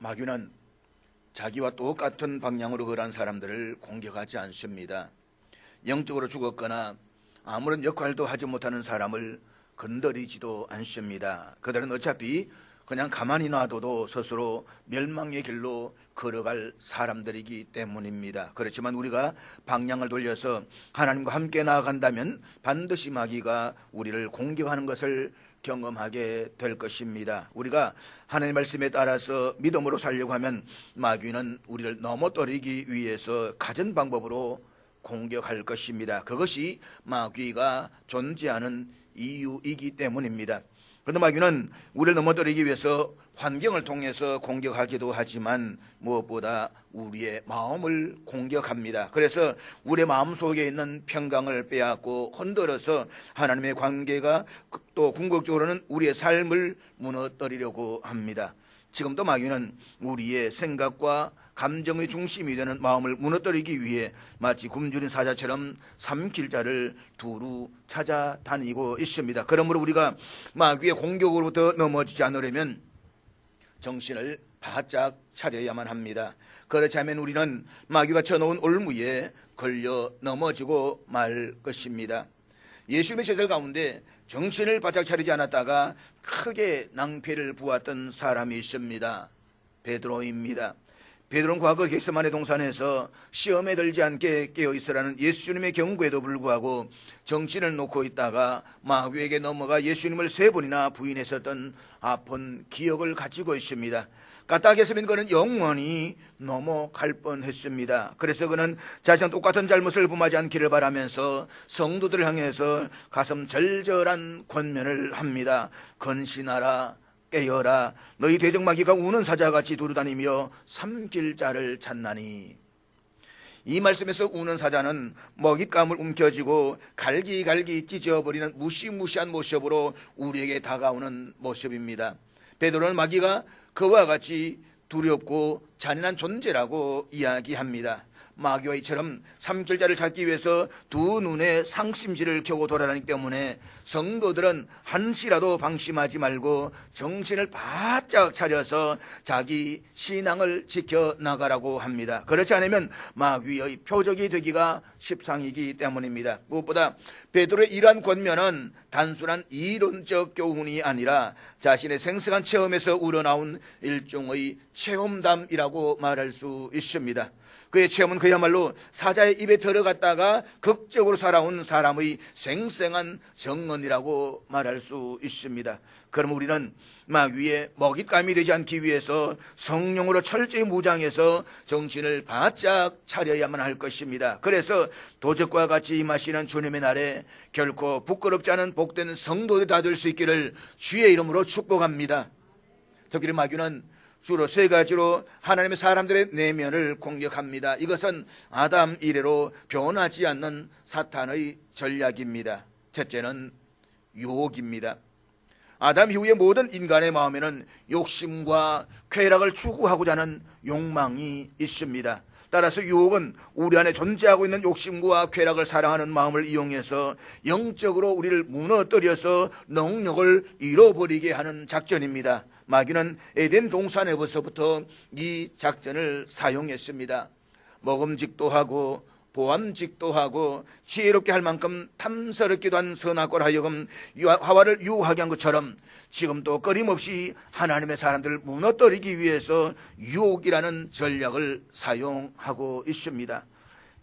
마귀는 자기와 똑같은 방향으로 걸어간 사람들을 공격하지 않습니다. 영적으로 죽었거나 아무런 역할도 하지 못하는 사람을 건드리지도 않습니다. 그들은 어차피 그냥 가만히 놔둬도 스스로 멸망의 길로 걸어갈 사람들이기 때문입니다. 그렇지만 우리가 방향을 돌려서 하나님과 함께 나아간다면 반드시 마귀가 우리를 공격하는 것을 경험하게 될 것입니다. 우리가 하나님의 말씀에 따라서 믿음으로 살려고 하면 마귀는 우리를 넘어뜨리기 위해서 갖은 방법으로 공격할 것입니다. 그것이 마귀가 존재하는 이유이기 때문입니다. 그런데 마귀는 우리를 넘어뜨리기 위해서 환경을 통해서 공격하기도 하지만 무엇보다 우리의 마음을 공격합니다. 그래서 우리의 마음속에 있는 평강을 빼앗고 흔들어서 하나님의 관계가 또 궁극적으로는 우리의 삶을 무너뜨리려고 합니다. 지금도 마귀는 우리의 생각과 감정의 중심이 되는 마음을 무너뜨리기 위해 마치 굶주린 사자처럼 삼킬 자를 두루 찾아다니고 있습니다. 그러므로 우리가 마귀의 공격으로부터 넘어지지 않으려면 정신을 바짝 차려야만 합니다. 그렇지 않으면 우리는 마귀가 쳐놓은 올무에 걸려 넘어지고 말 것입니다. 예수님의 제자들 가운데 정신을 바짝 차리지 않았다가 크게 낭패를 보았던 사람이 있습니다. 베드로입니다. 베드로는 과거 겟세마네 동산에서 시험에 들지 않게 깨어있으라는 예수님의 경고에도 불구하고 정신을 놓고 있다가 마귀에게 넘어가 예수님을 3번이나 부인했었던 아픈 기억을 가지고 있습니다. 까딱했으면 그는 영원히 넘어갈 뻔했습니다. 그래서 그는 자신과 똑같은 잘못을 범하지 않기를 바라면서 성도들을 향해서 가슴 절절한 권면을 합니다. 건신하라, 깨어라, 너희 대적마귀가 우는 사자같이 두루다니며 삼킬 자를 찾나니. 이 말씀에서 우는 사자는 먹잇감을 움켜쥐고 갈기갈기 찢어버리는 무시무시한 모습으로 우리에게 다가오는 모습입니다. 베드로는 마귀가 그와 같이 두렵고 잔인한 존재라고 이야기합니다. 마귀와 이처럼 삼킬 자를 찾기 위해서 두 눈에 상심지를 켜고 돌아다니기 때문에 성도들은 한시라도 방심하지 말고 정신을 바짝 차려서 자기 신앙을 지켜나가라고 합니다. 그렇지 않으면 마귀의 표적이 되기가 십상이기 때문입니다. 무엇보다 베드로의 이러한 권면은 단순한 이론적 교훈이 아니라 자신의 생생한 체험에서 우러나온 일종의 체험담이라고 말할 수 있습니다. 그의 체험은 그야말로 사자의 입에 들어갔다가 극적으로 살아온 사람의 생생한 증언이라고 말할 수 있습니다. 그럼 우리는 마귀의 먹잇감이 되지 않기 위해서 성령으로 철저히 무장해서 정신을 바짝 차려야만 할 것입니다. 그래서 도적과 같이 임하시는 주님의 날에 결코 부끄럽지 않은 복된 성도들이 다 될 수 있기를 주의 이름으로 축복합니다. 특별히 마귀는 주로 3가지로 하나님의 사람들의 내면을 공격합니다. 이것은 아담 이래로 변하지 않는 사탄의 전략입니다. 첫째는 유혹입니다. 아담 이후의 모든 인간의 마음에는 욕심과 쾌락을 추구하고자 하는 욕망이 있습니다. 따라서 유혹은 우리 안에 존재하고 있는 욕심과 쾌락을 사랑하는 마음을 이용해서 영적으로 우리를 무너뜨려서 능력을 잃어버리게 하는 작전입니다. 마귀는 에덴 동산에서부터 이 작전을 사용했습니다. 먹음직도 하고 보암직도 하고 지혜롭게 할 만큼 탐스럽기도 한 선악과를 하여금 하와를 유혹하게 한 것처럼 지금도 끊임없이 하나님의 사람들을 무너뜨리기 위해서 유혹이라는 전략을 사용하고 있습니다.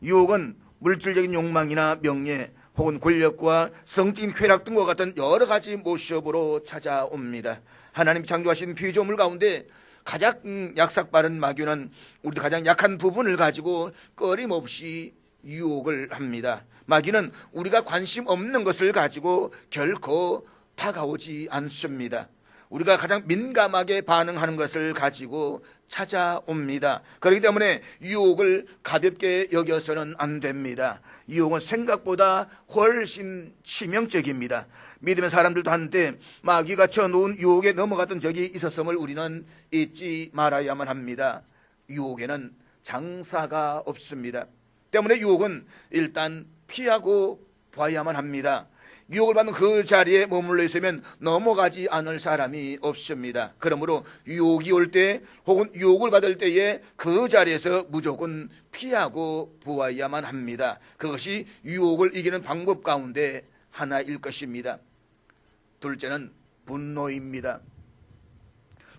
유혹은 물질적인 욕망이나 명예 혹은 권력과 성적인 쾌락 등과 같은 여러 가지 모습으로 찾아옵니다. 하나님 창조하신 피조물 가운데 가장 약삭빠른 마귀는 우리 가장 약한 부분을 가지고 끊임없이 유혹을 합니다. 마귀는 우리가 관심 없는 것을 가지고 결코 다가오지 않습니다. 우리가 가장 민감하게 반응하는 것을 가지고 찾아옵니다. 그렇기 때문에 유혹을 가볍게 여겨서는 안 됩니다. 유혹은 생각보다 훨씬 치명적입니다. 믿음의 사람들도 한때 마귀가 쳐놓은 유혹에 넘어갔던 적이 있었음을 우리는 잊지 말아야만 합니다. 유혹에는 장사가 없습니다. 때문에 유혹은 일단 피하고 봐야만 합니다. 유혹을 받는 그 자리에 머물러 있으면 넘어가지 않을 사람이 없습니다. 그러므로 유혹이 올 때 혹은 유혹을 받을 때에 그 자리에서 무조건 피하고 보아야만 합니다. 그것이 유혹을 이기는 방법 가운데 하나일 것입니다. 둘째는 분노입니다.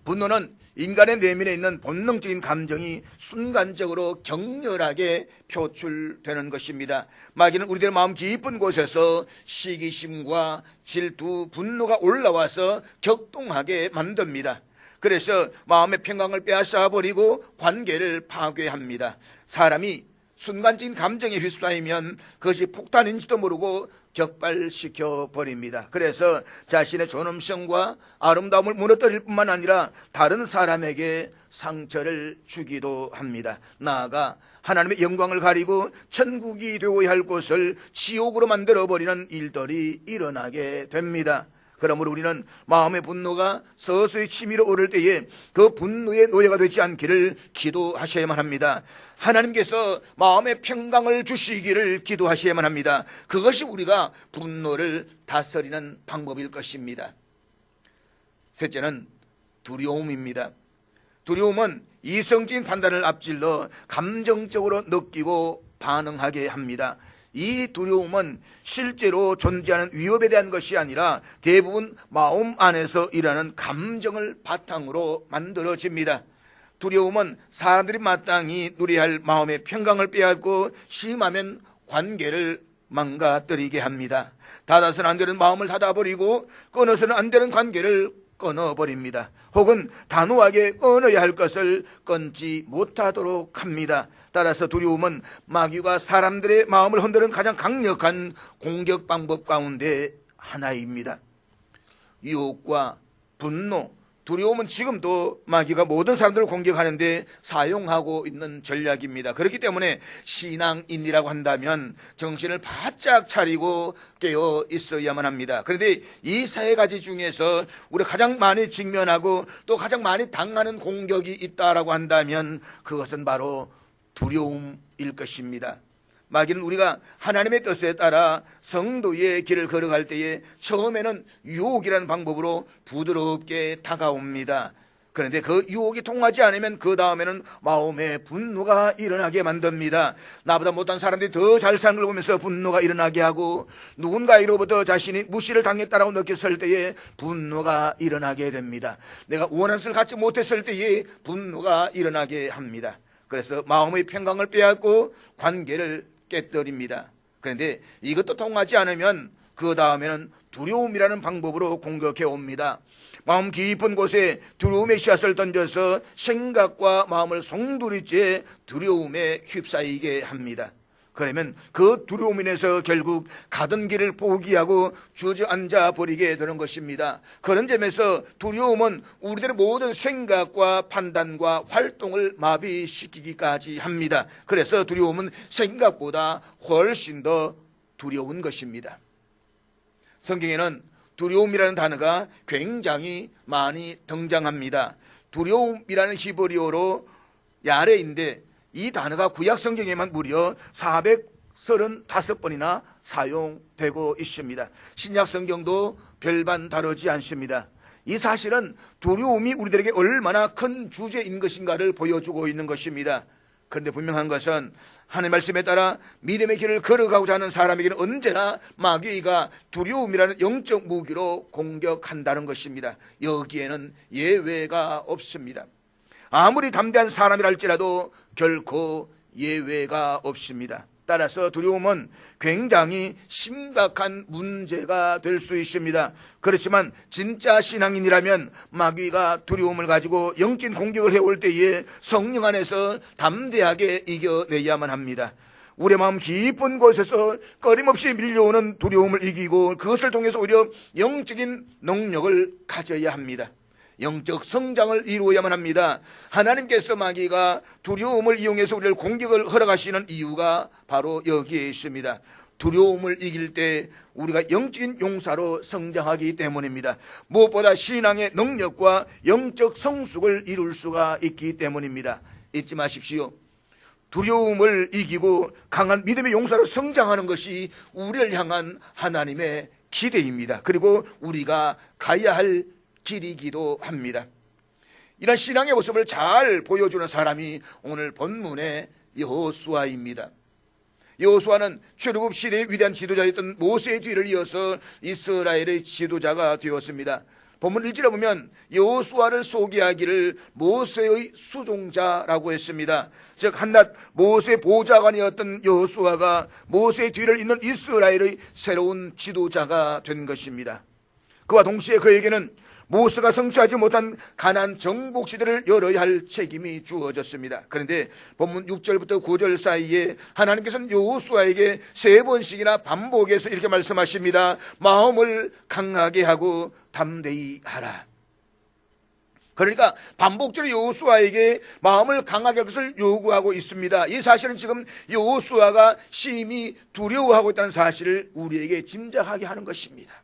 분노는 인간의 내면에 있는 본능적인 감정이 순간적으로 격렬하게 표출되는 것입니다. 마귀는 우리들의 마음 깊은 곳에서 시기심과 질투, 분노가 올라와서 격동하게 만듭니다. 그래서 마음의 평강을 빼앗아 버리고 관계를 파괴합니다. 사람이 순간적인 감정에 휩싸이면 그것이 폭탄인지도 모르고 격발시켜 버립니다. 그래서 자신의 존엄성과 아름다움을 무너뜨릴 뿐만 아니라 다른 사람에게 상처를 주기도 합니다. 나아가 하나님의 영광을 가리고 천국이 되어야 할 곳을 지옥으로 만들어버리는 일들이 일어나게 됩니다. 그러므로 우리는 마음의 분노가 서서히 치밀어 오를 때에 그 분노의 노예가 되지 않기를 기도하셔야만 합니다. 하나님께서 마음의 평강을 주시기를 기도하셔야만 합니다. 그것이 우리가 분노를 다스리는 방법일 것입니다. 셋째는 두려움입니다. 두려움은 이성적인 판단을 앞질러 감정적으로 느끼고 반응하게 합니다. 이 두려움은 실제로 존재하는 위협에 대한 것이 아니라 대부분 마음 안에서 일하는 감정을 바탕으로 만들어집니다. 두려움은 사람들이 마땅히 누려야 할 마음의 평강을 빼앗고 심하면 관계를 망가뜨리게 합니다. 닫아서는 안 되는 마음을 닫아버리고 끊어서는 안 되는 관계를 끊어버립니다. 혹은 단호하게 끊어야 할 것을 끊지 못하도록 합니다. 따라서 두려움은 마귀가 사람들의 마음을 흔드는 가장 강력한 공격 방법 가운데 하나입니다. 유혹과 분노, 두려움은 지금도 마귀가 모든 사람들을 공격하는데 사용하고 있는 전략입니다. 그렇기 때문에 신앙인이라고 한다면 정신을 바짝 차리고 깨어 있어야만 합니다. 그런데 이 세 가지 중에서 우리가 가장 많이 직면하고 또 가장 많이 당하는 공격이 있다라고 한다면 그것은 바로 두려움일 것입니다. 마귀는 우리가 하나님의 뜻에 따라 성도의 길을 걸어갈 때에 처음에는 유혹이라는 방법으로 부드럽게 다가옵니다. 그런데 그 유혹이 통하지 않으면 그 다음에는 마음에 분노가 일어나게 만듭니다. 나보다 못한 사람들이 더 잘 사는 걸 보면서 분노가 일어나게 하고 누군가로부터 자신이 무시를 당했다라고 느꼈을 때에 분노가 일어나게 됩니다. 내가 원하는 것을 갖지 못했을 때에 분노가 일어나게 합니다. 그래서 마음의 평강을 빼앗고 관계를 깨뜨립니다. 그런데 이것도 통하지 않으면 그 다음에는 두려움이라는 방법으로 공격해 옵니다. 마음 깊은 곳에 두려움의 씨앗을 던져서 생각과 마음을 송두리째 두려움에 휩싸이게 합니다. 그러면 그 두려움 인해서 결국 가던 길을 포기하고 주저앉아 버리게 되는 것입니다. 그런 점에서 두려움은 우리들의 모든 생각과 판단과 활동을 마비시키기까지 합니다. 그래서 두려움은 생각보다 훨씬 더 두려운 것입니다. 성경에는 두려움이라는 단어가 굉장히 많이 등장합니다. 두려움이라는 히브리어로 야레인데 이 단어가 구약 성경에만 무려 435번이나 사용되고 있습니다. 신약 성경도 별반 다르지 않습니다. 이 사실은 두려움이 우리들에게 얼마나 큰 주제인 것인가를 보여주고 있는 것입니다. 그런데 분명한 것은 하나님의 말씀에 따라 믿음의 길을 걸어가고자 하는 사람에게는 언제나 마귀가 두려움이라는 영적 무기로 공격한다는 것입니다. 여기에는 예외가 없습니다. 아무리 담대한 사람이라 할지라도 결코 예외가 없습니다. 따라서 두려움은 굉장히 심각한 문제가 될 수 있습니다. 그렇지만 진짜 신앙인이라면 마귀가 두려움을 가지고 영적인 공격을 해올 때에 성령 안에서 담대하게 이겨내야만 합니다. 우리의 마음 깊은 곳에서 끊임없이 밀려오는 두려움을 이기고 그것을 통해서 오히려 영적인 능력을 가져야 합니다. 영적 성장을 이루어야만 합니다. 하나님께서 마귀가 두려움을 이용해서 우리를 공격을 허락하시는 이유가 바로 여기에 있습니다. 두려움을 이길 때 우리가 영적인 용사로 성장하기 때문입니다. 무엇보다 신앙의 능력과 영적 성숙을 이룰 수가 있기 때문입니다. 잊지 마십시오. 두려움을 이기고 강한 믿음의 용사로 성장하는 것이 우리를 향한 하나님의 기대입니다. 그리고 우리가 가야 할 길이기도 합니다. 이런 신앙의 모습을 잘 보여주는 사람이 오늘 본문의 여호수아입니다. 여호수아는 출애굽 시대의 위대한 지도자였던 모세의 뒤를 이어서 이스라엘의 지도자가 되었습니다. 본문 1절에 보면 여호수아를 소개하기를 모세의 수종자라고 했습니다. 즉 한낱 모세 보좌관이었던 여호수아가 모세의 뒤를 잇는 이스라엘의 새로운 지도자가 된 것입니다. 그와 동시에 그에게는 모세가 성취하지 못한 가나안 정복 시대를 열어야 할 책임이 주어졌습니다. 그런데 본문 6절부터 9절 사이에 하나님께서는 여호수아에게 3번씩이나 반복해서 이렇게 말씀하십니다. 마음을 강하게 하고 담대히 하라. 그러니까 반복적으로 여호수아에게 마음을 강하게 할 것을 요구하고 있습니다. 이 사실은 지금 여호수아가 심히 두려워하고 있다는 사실을 우리에게 짐작하게 하는 것입니다.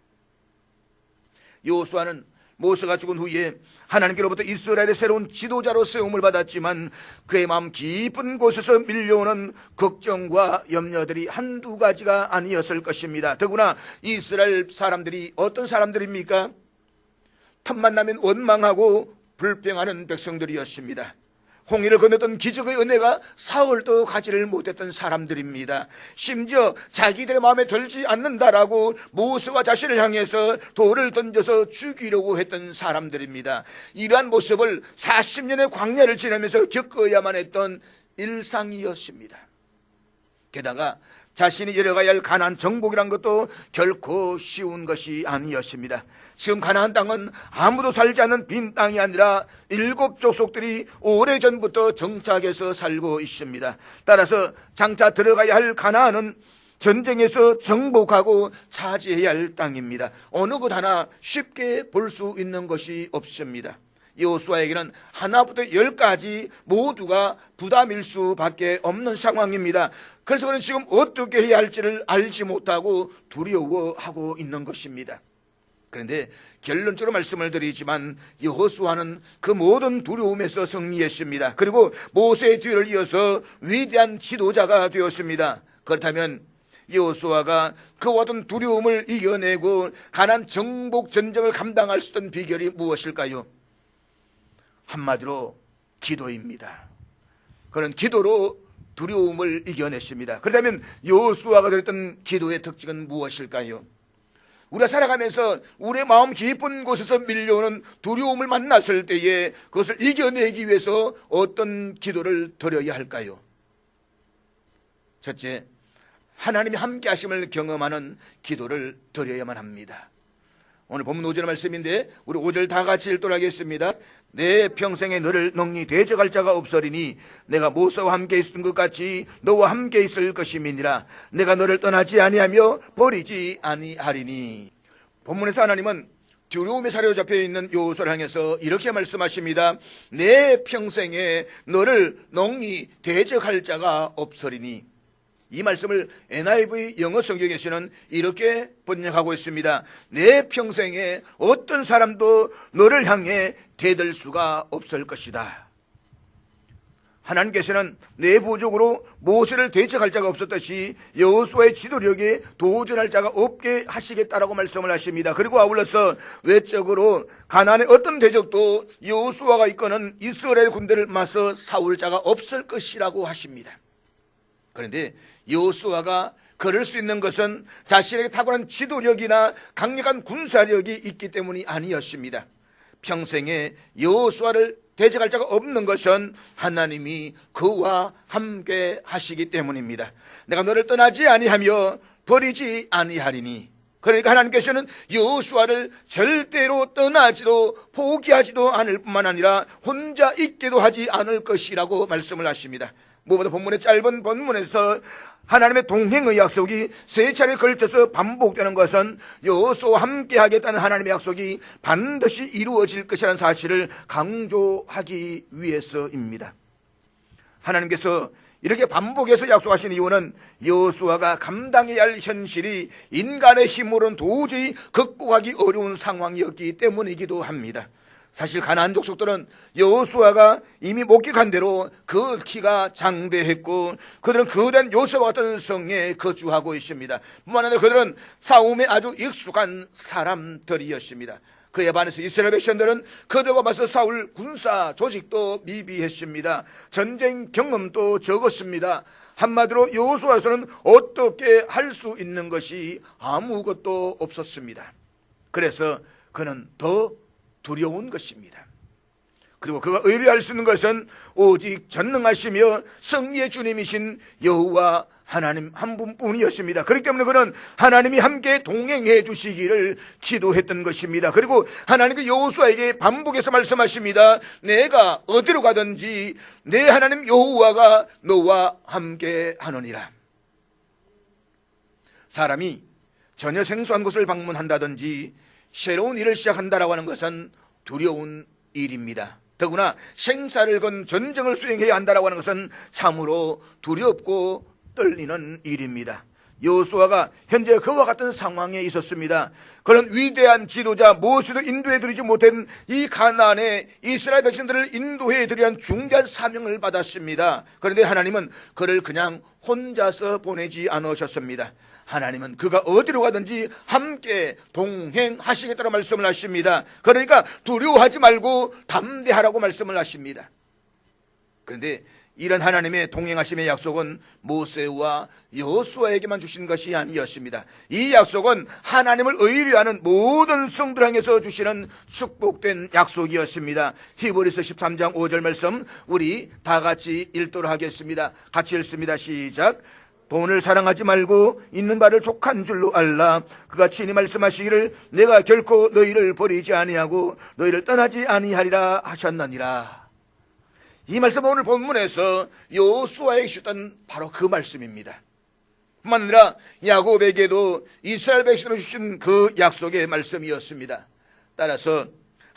여호수아는 모세가 죽은 후에 하나님께로부터 이스라엘의 새로운 지도자로 세움을 받았지만 그의 마음 깊은 곳에서 밀려오는 걱정과 염려들이 한두 가지가 아니었을 것입니다. 더구나 이스라엘 사람들이 어떤 사람들입니까? 틈만 나면 원망하고 불평하는 백성들이었습니다. 홍해를 건넜던 기적의 은혜가 사흘도 가지를 못했던 사람들입니다. 심지어 자기들의 마음에 들지 않는다라고 모세와 자신을 향해서 돌을 던져서 죽이려고 했던 사람들입니다. 이러한 모습을 40년의 광야를 지나면서 겪어야만 했던 일상이었습니다. 게다가 자신이 열어가야 할 가나안 정복이란 것도 결코 쉬운 것이 아니었습니다. 지금 가나안 땅은 아무도 살지 않는 빈 땅이 아니라 7 족속들이 오래전부터 정착해서 살고 있습니다. 따라서 장차 들어가야 할 가나안은 전쟁에서 정복하고 차지해야 할 땅입니다. 어느 것 하나 쉽게 볼 수 있는 것이 없습니다. 여호수아에게는 하나부터 10까지 모두가 부담일 수밖에 없는 상황입니다. 그래서 그는 지금 어떻게 해야 할지를 알지 못하고 두려워하고 있는 것입니다. 그런데 결론적으로 말씀을 드리지만 여호수아는 그 모든 두려움에서 승리했습니다. 그리고 모세의 뒤를 이어서 위대한 지도자가 되었습니다. 그렇다면 여호수아가 그 어떤 두려움을 이겨내고 가나안 정복 전쟁을 감당할 수 있던 비결이 무엇일까요? 한마디로 기도입니다. 그는 기도로 두려움을 이겨냈습니다. 그렇다면 여호수아가 드렸던 기도의 특징은 무엇일까요? 우리가 살아가면서 우리의 마음 깊은 곳에서 밀려오는 두려움을 만났을 때에 그것을 이겨내기 위해서 어떤 기도를 드려야 할까요? 첫째, 하나님이 함께 하심을 경험하는 기도를 드려야만 합니다. 오늘 본문 5절 말씀인데 우리 5절 다 같이 읽도록 하겠습니다. 내 평생에 너를 넉히 대적할 자가 없으리니 내가 모세와 함께 있었던 것 같이 너와 함께 있을 것임이니라. 내가 너를 떠나지 아니하며 버리지 아니하리니. 본문에서 하나님은 두려움에 사로잡혀 있는 여호수아를 향해서 이렇게 말씀하십니다. 내 평생에 너를 넉히 대적할 자가 없으리니. 이 말씀을 NIV 영어 성경에서는 이렇게 번역하고 있습니다. 내 평생에 어떤 사람도 너를 향해 대들 수가 없을 것이다. 하나님께서는 내부적으로 모세를 대적할 자가 없었듯이 여호수아의 지도력에 도전할 자가 없게 하시겠다라고 말씀을 하십니다. 그리고 아울러서 외적으로 가나안의 어떤 대적도 여호수아가 이끄는 이스라엘 군대를 맞서 싸울 자가 없을 것이라고 하십니다. 그런데 여호수아가 그럴 수 있는 것은 자신에게 탁월한 지도력이나 강력한 군사력이 있기 때문이 아니었습니다. 평생에 여호수아를 대적할 자가 없는 것은 하나님이 그와 함께 하시기 때문입니다. 내가 너를 떠나지 아니하며 버리지 아니하리니. 그러니까 하나님께서는 여호수아를 절대로 떠나지도 포기하지도 않을 뿐만 아니라 혼자 있게도 하지 않을 것이라고 말씀을 하십니다. 무엇보다 본문의 짧은 본문에서 하나님의 동행의 약속이 3차례 걸쳐서 반복되는 것은 여호수아와 함께 하겠다는 하나님의 약속이 반드시 이루어질 것이라는 사실을 강조하기 위해서입니다. 하나님께서 이렇게 반복해서 약속하신 이유는 여호수아가 감당해야 할 현실이 인간의 힘으로는 도저히 극복하기 어려운 상황이었기 때문이기도 합니다. 사실 가나안 족속들은 여호수아가 이미 목격한 대로 그 키가 장대했고 그들은 거대한 요새와 같은 성에 거주하고 있습니다. 뿐만 아니라 그들은 싸움에 아주 익숙한 사람들이었습니다. 그에 반해서 이스라엘 백성들은 그들과 맞서 싸울 군사 조직도 미비했습니다. 전쟁 경험도 적었습니다. 한마디로 여호수아에서는 어떻게 할 수 있는 것이 아무것도 없었습니다. 그래서 그는 더 두려운 것입니다. 그리고 그가 의뢰할 수 있는 것은 오직 전능하시며 승리의 주님이신 여호와 하나님 한 분뿐이었습니다. 그렇기 때문에 그는 하나님이 함께 동행해 주시기를 기도했던 것입니다. 그리고 하나님께 여호수아에게 반복해서 말씀하십니다. 내가 어디로 가든지 내 하나님 여호와가 너와 함께 하느니라. 사람이 전혀 생소한 곳을 방문한다든지 새로운 일을 시작한다라고 하는 것은 두려운 일입니다. 더구나 생사를 건 전쟁을 수행해야 한다라고 하는 것은 참으로 두렵고 떨리는 일입니다. 여호수아가 현재 그와 같은 상황에 있었습니다. 그런 위대한 지도자 무엇에도 인도해드리지 못한 이 가나안의 이스라엘 백성들을 인도해드리는 중대한 사명을 받았습니다. 그런데 하나님은 그를 그냥 혼자서 보내지 않으셨습니다. 하나님은 그가 어디로 가든지 함께 동행하시겠다고 말씀을 하십니다. 그러니까 두려워하지 말고 담대하라고 말씀을 하십니다. 그런데 이런 하나님의 동행하심의 약속은 모세와 여호수아에게만 주신 것이 아니었습니다. 이 약속은 하나님을 의뢰하는 모든 성들 향해서 주시는 축복된 약속이었습니다. 히브리서 13장 5절 말씀 우리 다 같이 읽도록 하겠습니다. 같이 읽습니다. 시작. 돈을 사랑하지 말고 있는 바를 족한 줄로 알라. 그가 친히 말씀하시기를 내가 결코 너희를 버리지 아니하고 너희를 떠나지 아니하리라 하셨느니라. 이 말씀은 오늘 본문에서 여호수아에게 주셨던 바로 그 말씀입니다. 뿐만 아니라 야곱에게도 이스라엘 백성으로 주신 그 약속의 말씀이었습니다. 따라서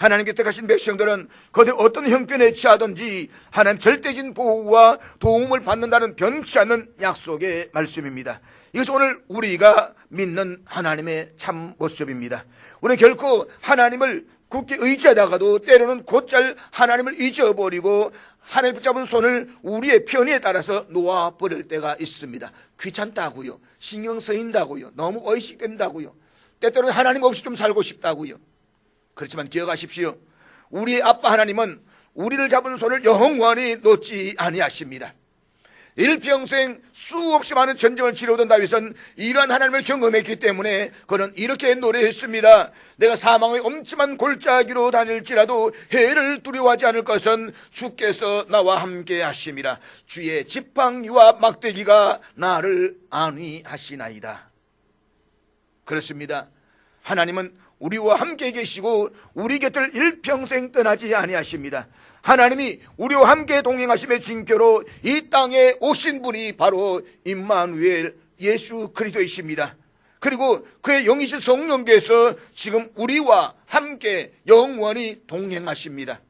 하나님께 택하신 백성들은 그들 어떤 형편에 처하든지 하나님 절대적인 보호와 도움을 받는다는 변치 않는 약속의 말씀입니다. 이것이 오늘 우리가 믿는 하나님의 참 모습입니다. 우리는 결코 하나님을 굳게 의지하다가도 때로는 곧잘 하나님을 잊어버리고 하나님 붙잡은 손을 우리의 편의에 따라서 놓아버릴 때가 있습니다. 귀찮다고요, 신경 쓰인다고요, 너무 의식된다고요, 때때로는 하나님 없이 좀 살고 싶다고요. 그렇지만 기억하십시오. 우리의 아빠 하나님은 우리를 잡은 손을 영원히 놓지 아니하십니다. 일평생 수없이 많은 전쟁을 치르던 다윗은 이러한 하나님을 경험했기 때문에 그는 이렇게 노래했습니다. 내가 사망의 엄침한 골짜기로 다닐지라도 해를 두려워하지 않을 것은 주께서 나와 함께 하심이라. 주의 지팡이와 막대기가 나를 안위하시나이다. 그렇습니다. 하나님은 우리와 함께 계시고 우리 곁을 일평생 떠나지 아니하십니다. 하나님이 우리와 함께 동행하심의 징표로 이 땅에 오신 분이 바로 임마누엘 예수 그리스도이십니다. 그리고 그의 영이신 성령께서 지금 우리와 함께 영원히 동행하십니다.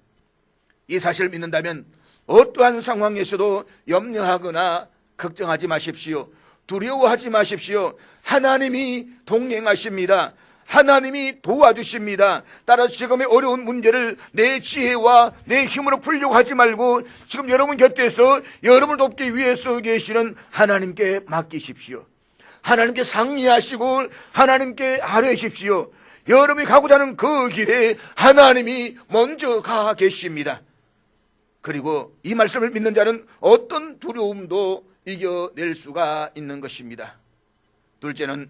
이 사실을 믿는다면 어떠한 상황에서도 염려하거나 걱정하지 마십시오. 두려워하지 마십시오. 하나님이 동행하십니다. 하나님이 도와주십니다. 따라서 지금의 어려운 문제를 내 지혜와 내 힘으로 풀려고 하지 말고 지금 여러분 곁에서 여러분을 돕기 위해서 계시는 하나님께 맡기십시오. 하나님께 상의하시고 하나님께 아뢰십시오. 여러분이 가고자 하는 그 길에 하나님이 먼저 가 계십니다. 그리고 이 말씀을 믿는 자는 어떤 두려움도 이겨낼 수가 있는 것입니다. 둘째는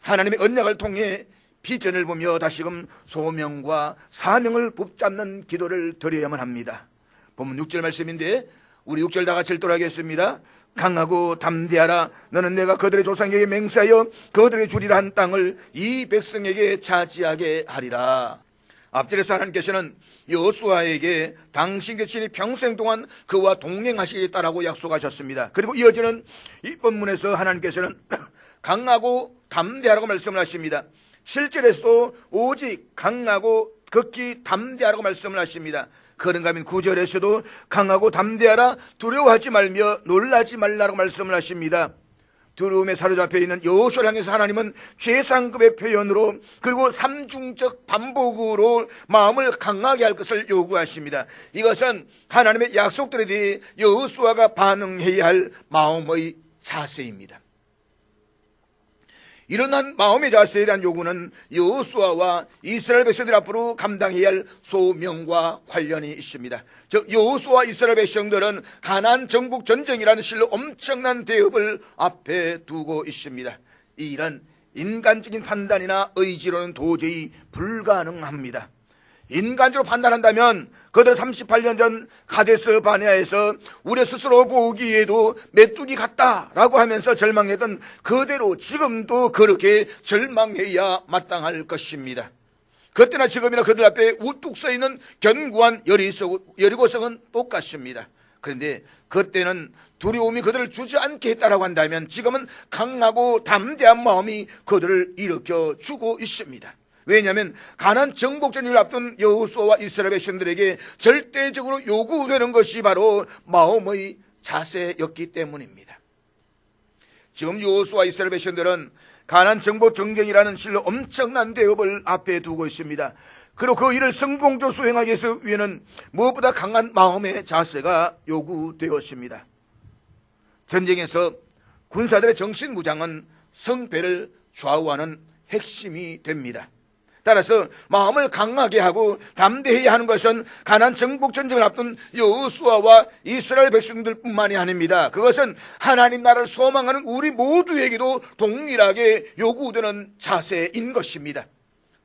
하나님의 언약을 통해 비전을 보며 다시금 소명과 사명을 붙잡는 기도를 드려야만 합니다. 본문 6절 말씀인데 우리 6절 다 같이 읽도록 하겠습니다. 강하고 담대하라. 너는 내가 그들의 조상에게 맹세하여 그들의 주리라 한 땅을 이 백성에게 차지하게 하리라. 앞절에서 하나님께서는 여호수아에게 당신께 친히 평생 동안 그와 동행하시겠다라고 약속하셨습니다. 그리고 이어지는 이 본문에서 하나님께서는 강하고 담대하라고 말씀을 하십니다. 7절에서도 오직 강하고 극히 담대하라고 말씀을 하십니다. 그런가 하면 9절에서도 강하고 담대하라, 두려워하지 말며 놀라지 말라고 말씀을 하십니다. 두려움에 사로잡혀 있는 여호수아를 향해서 하나님은 최상급의 표현으로 그리고 삼중적 반복으로 마음을 강하게 할 것을 요구하십니다. 이것은 하나님의 약속들에 대해 여호수아가 반응해야 할 마음의 자세입니다. 이러한 마음의 자세에 대한 요구는 여호수아와 이스라엘 백성들 앞으로 감당해야 할 소명과 관련이 있습니다. 즉 여호수아와 이스라엘 백성들은 가나안 정복 전쟁이라는 실로 엄청난 대업을 앞에 두고 있습니다. 이 일은 인간적인 판단이나 의지로는 도저히 불가능합니다. 인간적으로 판단한다면 그들 38년 전 가데스 바네아에서 우리 스스로 보기에도 메뚜기 같다라고 하면서 절망했던 그대로 지금도 그렇게 절망해야 마땅할 것입니다. 그때나 지금이나 그들 앞에 우뚝 서 있는 견고한 여리고성은 똑같습니다. 그런데 그때는 두려움이 그들을 주저앉게 했다라고 한다면 지금은 강하고 담대한 마음이 그들을 일으켜 주고 있습니다. 왜냐하면 가나안 정복전을 앞둔 여호수아와 이스라엘 백성들에게 절대적으로 요구되는 것이 바로 마음의 자세였기 때문입니다. 지금 여호수아와 이스라엘 백성들은 가나안 정복 전쟁이라는 실로 엄청난 대업을 앞에 두고 있습니다. 그리고 그 일을 성공적으로 수행하기 위해서는 무엇보다 강한 마음의 자세가 요구되었습니다. 전쟁에서 군사들의 정신무장은 성패를 좌우하는 핵심이 됩니다. 따라서 마음을 강하게 하고 담대해야 하는 것은 가나안 정복 전쟁을 앞둔 여호수아와 이스라엘 백성들뿐만이 아닙니다. 그것은 하나님 나라를 소망하는 우리 모두에게도 동일하게 요구되는 자세인 것입니다.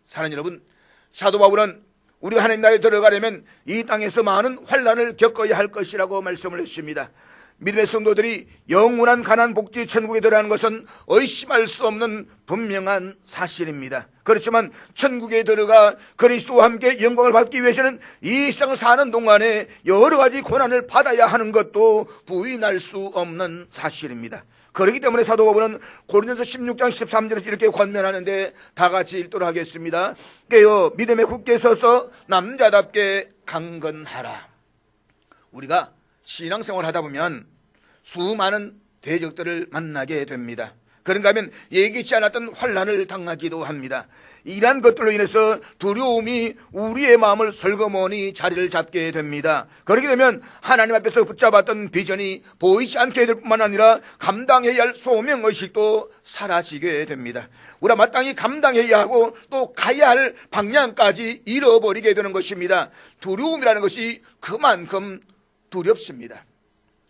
사랑하는 여러분, 사도 바울은 우리가 하나님 나라에 들어가려면 이 땅에서 많은 환난을 겪어야 할 것이라고 말씀을 했습니다. 믿음의 성도들이 영원한 가나안 복지 천국에 들어가는 것은 의심할 수 없는 분명한 사실입니다. 그렇지만 천국에 들어가 그리스도와 함께 영광을 받기 위해서는 이 세상을 사는 동안에 여러 가지 고난을 받아야 하는 것도 부인할 수 없는 사실입니다. 그렇기 때문에 사도 바울은 고린도서 16장 13절에서 이렇게 권면하는데 다 같이 읽도록 하겠습니다. 깨어 믿음에 굳게 서서 남자답게 강건하라. 우리가 신앙생활을 하다 보면 수많은 대적들을 만나게 됩니다. 그런가 하면 예기치 않았던 환난을 당하기도 합니다. 이러한 것들로 인해서 두려움이 우리의 마음을 설거머니 자리를 잡게 됩니다. 그렇게 되면 하나님 앞에서 붙잡았던 비전이 보이지 않게 될 뿐만 아니라 감당해야 할 소명의식도 사라지게 됩니다. 우리가 마땅히 감당해야 하고 또 가야 할 방향까지 잃어버리게 되는 것입니다. 두려움이라는 것이 그만큼 두렵습니다.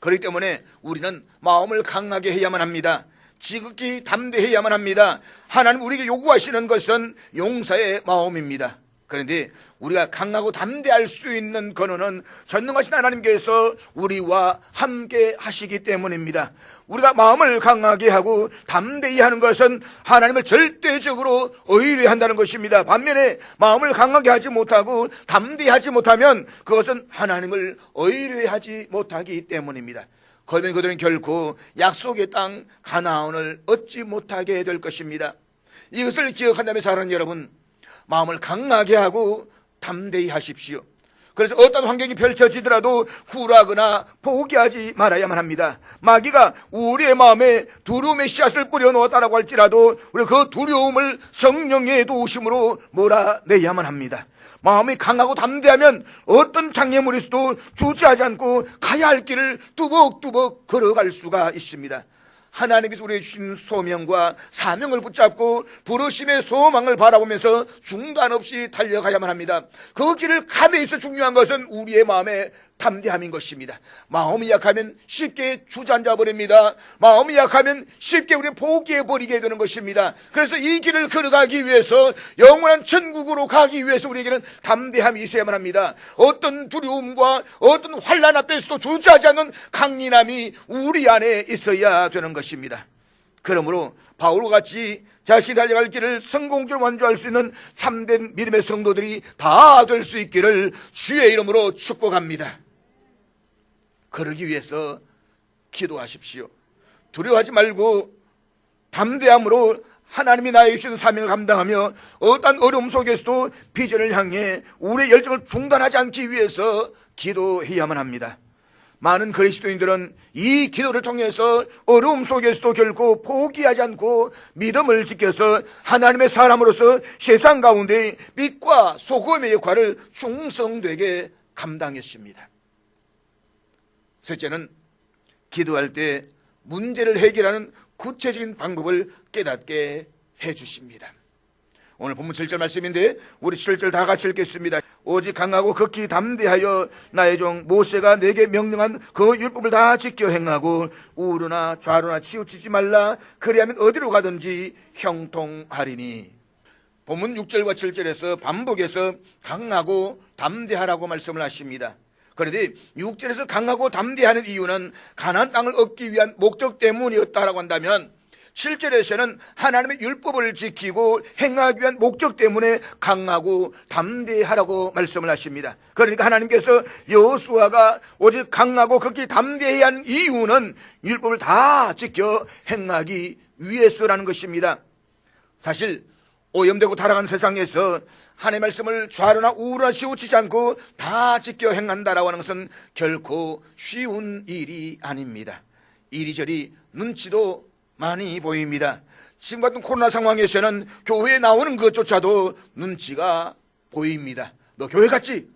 그렇기 때문에 우리는 마음을 강하게 해야만 합니다. 지극히 담대해야만 합니다. 하나님 우리에게 요구하시는 것은 용서의 마음입니다. 그런데 우리가 강하고 담대할 수 있는 근원은 전능하신 하나님께서 우리와 함께 하시기 때문입니다. 우리가 마음을 강하게 하고 담대히 하는 것은 하나님을 절대적으로 의뢰한다는 것입니다. 반면에 마음을 강하게 하지 못하고 담대히 하지 못하면 그것은 하나님을 의뢰하지 못하기 때문입니다. 그러면 그들은 결코 약속의 땅 가나안을 얻지 못하게 될 것입니다. 이것을 기억한다면 사랑하는 여러분, 마음을 강하게 하고 담대히 하십시오. 그래서 어떤 환경이 펼쳐지더라도 굴하거나 포기하지 말아야만 합니다. 마귀가 우리의 마음에 두려움의 씨앗을 뿌려놓았다고 할지라도 우리 그 두려움을 성령의 도우심으로 몰아내야만 합니다. 마음이 강하고 담대하면 어떤 장애물이 있어도 주저하지 않고 가야 할 길을 뚜벅뚜벅 걸어갈 수가 있습니다. 하나님께서 우리에게 주신 소명과 사명을 붙잡고 부르심의 소망을 바라보면서 중단 없이 달려가야만 합니다. 그 길을 감에 있어 중요한 것은 우리의 마음의 담대함인 것입니다. 마음이 약하면 쉽게 주저앉아 버립니다. 마음이 약하면 쉽게 우리는 포기해버리게 되는 것입니다. 그래서 이 길을 걸어가기 위해서 영원한 천국으로 가기 위해서 우리에게는 담대함이 있어야만 합니다. 어떤 두려움과 어떤 환난 앞에서도 주저하지 않는 강인함이 우리 안에 있어야 되는 것입니다. 그러므로 바울과 같이 자신이 달려갈 길을 성공적으로 완주할 수 있는 참된 믿음의 성도들이 다 될 수 있기를 주의 이름으로 축복합니다. 그러기 위해서 기도하십시오. 두려워하지 말고 담대함으로 하나님이 나에게 주신 사명을 감당하며 어떠한 어려움 속에서도 비전을 향해 우리의 열정을 중단하지 않기 위해서 기도해야만 합니다. 많은 그리스도인들은 이 기도를 통해서 어려움 속에서도 결코 포기하지 않고 믿음을 지켜서 하나님의 사람으로서 세상 가운데 빛과 소금의 역할을 충성되게 감당했습니다. 셋째는 기도할 때 문제를 해결하는 구체적인 방법을 깨닫게 해주십니다. 오늘 본문 7절 말씀인데 우리 7절 다 같이 읽겠습니다. 오직 강하고 극히 담대하여 나의 종 모세가 내게 명령한 그 율법을 다 지켜 행하고 우르나 좌로나 치우치지 말라. 그리하면 어디로 가든지 형통하리니. 본문 6절과 7절에서 반복해서 강하고 담대하라고 말씀을 하십니다. 그런데 6절에서 강하고 담대하는 이유는 가나안 땅을 얻기 위한 목적 때문이었다라고 한다면 7절에서는 하나님의 율법을 지키고 행하기 위한 목적 때문에 강하고 담대하라고 말씀을 하십니다. 그러니까 하나님께서 여호수아가 오직 강하고 극히 담대해야 하는 이유는 율법을 다 지켜 행하기 위해서라는 것입니다. 사실 오염되고 타락한 세상에서 하나님의 말씀을 좌로나 우로나 치우치지 않고 다 지켜 행한다라고 하는 것은 결코 쉬운 일이 아닙니다. 이리저리 눈치도 많이 보입니다. 지금 같은 코로나 상황에서는 교회에 나오는 것조차도 눈치가 보입니다. 너 교회 갔지?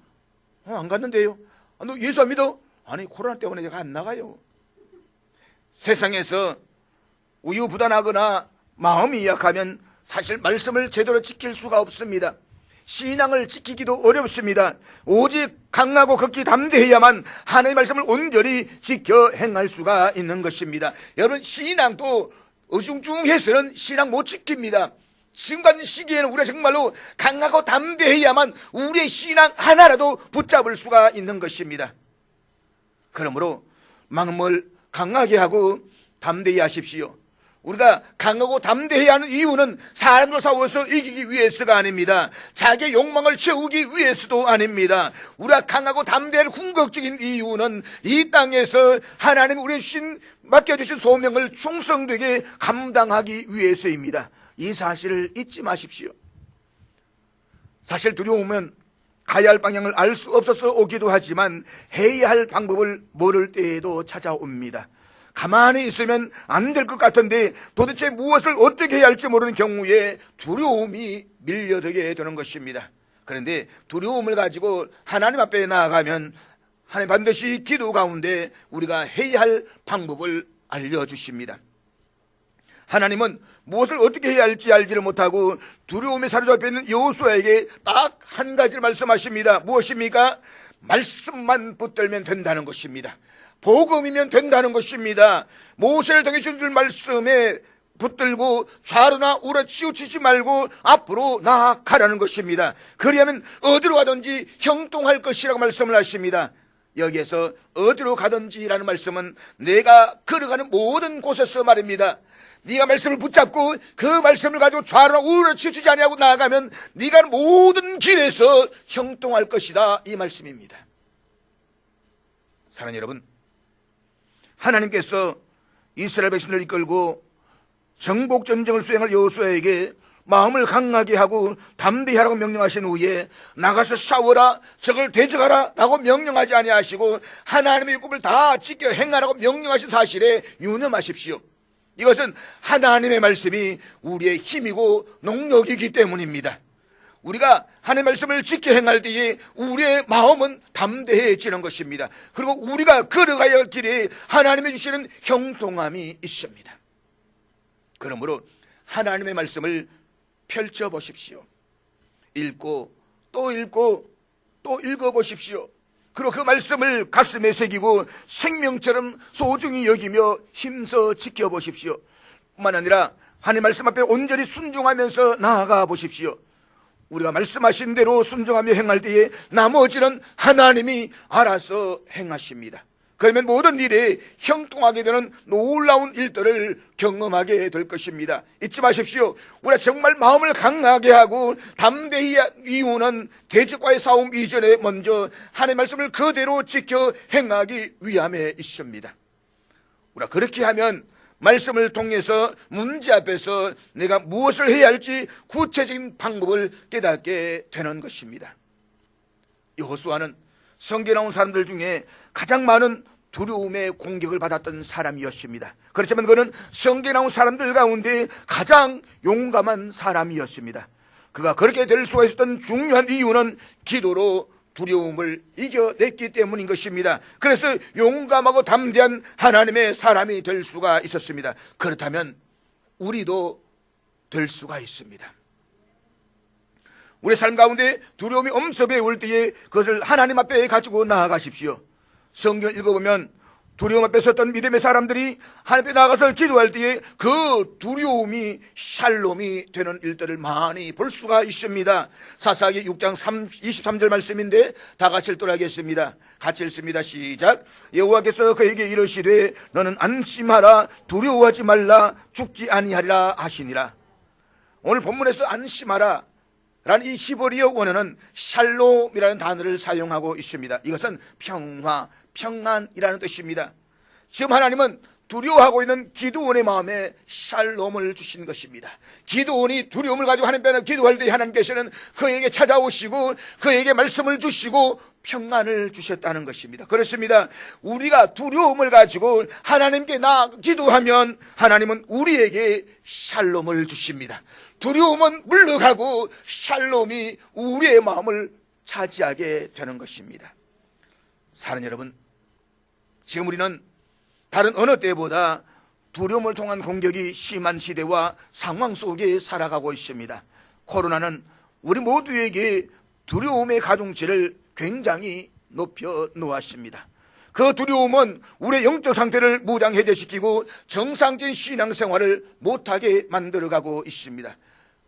안 갔는데요. 너 예수 안 믿어? 아니 코로나 때문에 내가 안 나가요. 세상에서 우유부단하거나 마음이 약하면 사실 말씀을 제대로 지킬 수가 없습니다. 신앙을 지키기도 어렵습니다. 오직 강하고 극히 담대해야만 하나님의 말씀을 온전히 지켜 행할 수가 있는 것입니다. 여러분, 신앙도 어중중해서는 신앙 못 지킵니다. 지금 같은 시기에는 우리가 정말로 강하고 담대해야만 우리의 신앙 하나라도 붙잡을 수가 있는 것입니다. 그러므로 마음을 강하게 하고 담대히 하십시오. 우리가 강하고 담대해야 하는 이유는 사람으로 싸워서 이기기 위해서가 아닙니다. 자기의 욕망을 채우기 위해서도 아닙니다. 우리가 강하고 담대한 궁극적인 이유는 이 땅에서 하나님 우리 맡겨주신 소명을 충성되게 감당하기 위해서입니다. 이 사실을 잊지 마십시오. 사실 두려움은 가야 할 방향을 알 수 없어서 오기도 하지만 해야 할 방법을 모를 때에도 찾아옵니다. 가만히 있으면 안 될 것 같은데 도대체 무엇을 어떻게 해야 할지 모르는 경우에 두려움이 밀려들게 되는 것입니다. 그런데 두려움을 가지고 하나님 앞에 나아가면 하나님 반드시 기도 가운데 우리가 해야 할 방법을 알려주십니다. 하나님은 무엇을 어떻게 해야 할지 알지를 못하고 두려움에 사로잡혀 있는 여호수아에게 딱 한 가지를 말씀하십니다. 무엇입니까? 말씀만 붙들면 된다는 것입니다. 복음이면 된다는 것입니다. 모세를 통해 주신 말씀에 붙들고 좌로나 우로 치우치지 말고 앞으로 나아가라는 것입니다. 그리하면 어디로 가든지 형통할 것이라고 말씀을 하십니다. 여기에서 어디로 가든지라는 말씀은 내가 걸어가는 모든 곳에서 말입니다. 네가 말씀을 붙잡고 그 말씀을 가지고 좌로나 우로나 치우치지 아니하고 나아가면 네가 하는 모든 길에서 형통할 것이다, 이 말씀입니다. 사랑하는 여러분, 하나님께서 이스라엘 백성들을 이끌고 정복 전쟁을 수행할 여호수아에게 마음을 강하게 하고 담대하라고 명령하신 후에 나가서 싸워라, 적을 대적하라 라고 명령하지 아니하시고 하나님의 율법을 다 지켜 행하라고 명령하신 사실에 유념하십시오. 이것은 하나님의 말씀이 우리의 힘이고 능력이기 때문입니다. 우리가 하나님의 말씀을 지켜 행할 때에 우리의 마음은 담대해지는 것입니다. 그리고 우리가 걸어가야 할 길에 하나님이 주시는 형통함이 있습니다. 그러므로 하나님의 말씀을 펼쳐보십시오. 읽고 또 읽고 또 읽어보십시오. 그리고 그 말씀을 가슴에 새기고 생명처럼 소중히 여기며 힘써 지켜보십시오. 뿐만 아니라 하나님의 말씀 앞에 온전히 순종하면서 나아가 보십시오. 우리가 말씀하신 대로 순종하며 행할 때에 나머지는 하나님이 알아서 행하십니다. 그러면 모든 일에 형통하게 되는 놀라운 일들을 경험하게 될 것입니다. 잊지 마십시오. 우리가 정말 마음을 강하게 하고 담대히 이유는 대적과의 싸움 이전에 먼저 하나님의 말씀을 그대로 지켜 행하기 위함에 있습니다. 우리가 그렇게 하면 말씀을 통해서 문제 앞에서 내가 무엇을 해야 할지 구체적인 방법을 깨닫게 되는 것입니다. 여호수아는 성경에 나온 사람들 중에 가장 많은 두려움의 공격을 받았던 사람이었습니다. 그렇지만 그는 성경에 나온 사람들 가운데 가장 용감한 사람이었습니다. 그가 그렇게 될 수가 있었던 중요한 이유는 기도로 두려움을 이겨냈기 때문인 것입니다. 그래서 용감하고 담대한 하나님의 사람이 될 수가 있었습니다. 그렇다면 우리도 될 수가 있습니다. 우리 삶 가운데 두려움이 엄습해 올 때에 그것을 하나님 앞에 가지고 나아가십시오. 성경을 읽어보면 두려움 앞에 섰던 믿음의 사람들이 하나님 앞에 나가서 기도할 때에 그 두려움이 샬롬이 되는 일들을 많이 볼 수가 있습니다. 사사기 6장 23절 말씀인데 다 같이 읽도록 하겠습니다. 같이 읽습니다. 시작. 여호와께서 그에게 이르시되 너는 안심하라, 두려워하지 말라, 죽지 아니하리라 하시니라. 오늘 본문에서 안심하라 라는 이 히브리어 원어는 샬롬이라는 단어를 사용하고 있습니다. 이것은 평화, 평안이라는 뜻입니다. 지금 하나님은 두려워하고 있는 기드온의 마음에 샬롬을 주신 것입니다. 기드온이 두려움을 가지고 하나님 앞에 기도할 때 하나님께서는 그에게 찾아오시고 그에게 말씀을 주시고 평안을 주셨다는 것입니다. 그렇습니다. 우리가 두려움을 가지고 하나님께 기도하면 하나님은 우리에게 샬롬을 주십니다. 두려움은 물러가고 샬롬이 우리의 마음을 차지하게 되는 것입니다. 사랑하는 여러분, 지금 우리는 다른 어느 때보다 두려움을 통한 공격이 심한 시대와 상황 속에 살아가고 있습니다. 코로나는 우리 모두에게 두려움의 가중치를 굉장히 높여 놓았습니다. 그 두려움은 우리의 영적 상태를 무장해제시키고 정상적인 신앙생활을 못하게 만들어가고 있습니다.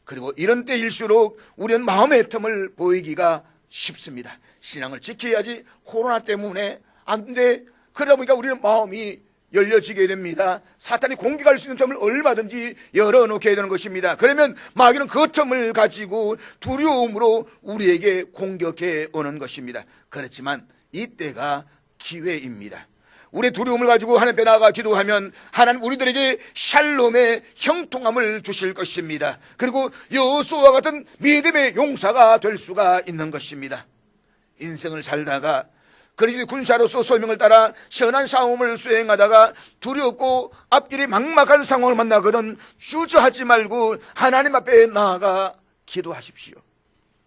그리고 이런 때일수록 우리는 마음의 틈을 보이기가 쉽습니다. 신앙을 지켜야지, 코로나 때문에 안 돼. 그러다 보니까 우리는 마음이 열려지게 됩니다. 사탄이 공격할 수 있는 틈을 얼마든지 열어놓게 되는 것입니다. 그러면 마귀는 그 틈을 가지고 두려움으로 우리에게 공격해 오는 것입니다. 그렇지만 이때가 기회입니다. 우리의 두려움을 가지고 하나님 앞에 나아가 기도하면 하나님 우리들에게 샬롬의 형통함을 주실 것입니다. 그리고 여호수아와 같은 믿음의 용사가 될 수가 있는 것입니다. 인생을 살다가 그리스도의 군사로서 소명을 따라 선한 싸움을 수행하다가 두렵고 앞길이 막막한 상황을 만나거든 주저하지 말고 하나님 앞에 나아가 기도하십시오.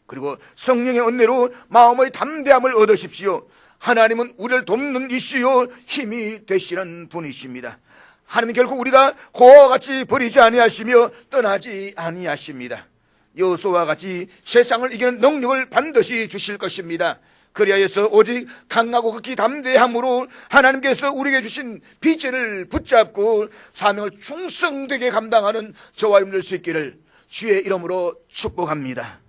그리고 성령의 은혜로 마음의 담대함을 얻으십시오. 하나님은 우리를 돕는 이시요 힘이 되시는 분이십니다. 하나님은 결국 우리가 고아와 같이 버리지 아니하시며 떠나지 아니하십니다. 여호수아와 같이 세상을 이기는 능력을 반드시 주실 것입니다. 그리하여서 오직 강하고 극히 담대함으로 하나님께서 우리에게 주신 비전을 붙잡고 사명을 충성되게 감당하는 저와 여러분 될 수 있기를 주의 이름으로 축복합니다.